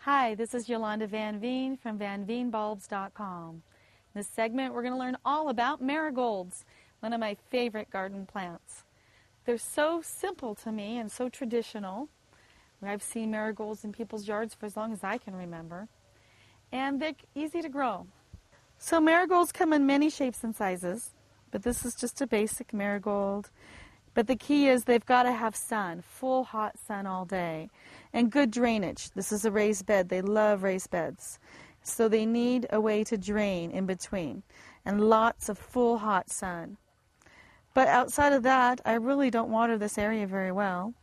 Hi, this is Yolanda Van Veen from vanveenbulbs.com. In this segment, we're going to learn all about marigolds, one of my favorite garden plants. They're so simple to me and so traditional. I've seen marigolds in people's yards for as long as I can remember. And they're easy to grow. So marigolds come in many shapes and sizes, but this is just a basic marigold. But the key is they've got to have sun, full hot sun all day, and good drainage. This is a raised bed. They love raised beds. So they need a way to drain in between, and lots of full hot sun. But outside of that, I really don't water this area very well.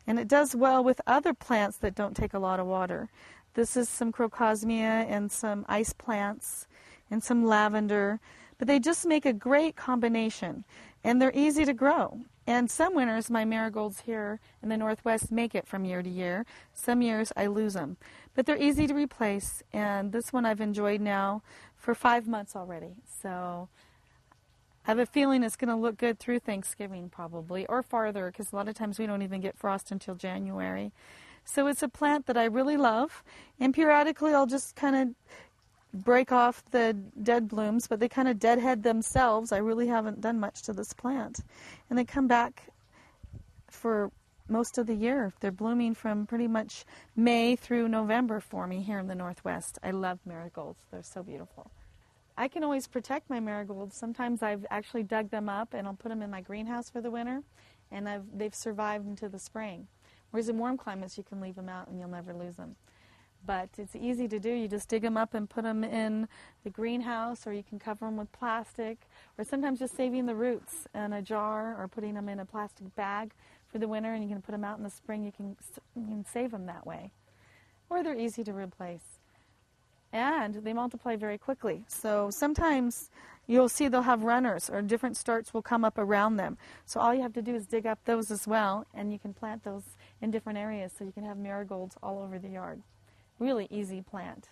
And it does well with other plants that don't take a lot of water. This is some crocosmia and some ice plants and some lavender. But they just make a great combination, and they're easy to grow. And some winters, my marigolds here in the Northwest make it from year to year. Some years, I lose them. But they're easy to replace, and this one I've enjoyed now for 5 months already. So I have a feeling it's going to look good through Thanksgiving probably, or farther, because a lot of times we don't even get frost until January. So it's a plant that I really love, and periodically I'll just kind of break off the dead blooms, but they kind of deadhead themselves. I really haven't done much to this plant. And they come back for most of the year. They're blooming from pretty much May through November for me here in the Northwest. I love marigolds. They're so beautiful. I can always protect my marigolds. Sometimes I've actually dug them up and I'll put them in my greenhouse for the winter, and they've survived into the spring. Whereas in warm climates you can leave them out and you'll never lose them. But it's easy to do. You just dig them up and put them in the greenhouse, or you can cover them with plastic, or sometimes just saving the roots in a jar or putting them in a plastic bag for the winter, and you can put them out in the spring. You can save them that way. Or they're easy to replace. And they multiply very quickly. So sometimes you'll see they'll have runners, or different starts will come up around them. So all you have to do is dig up those as well, and you can plant those in different areas so you can have marigolds all over the yard. Really easy plant.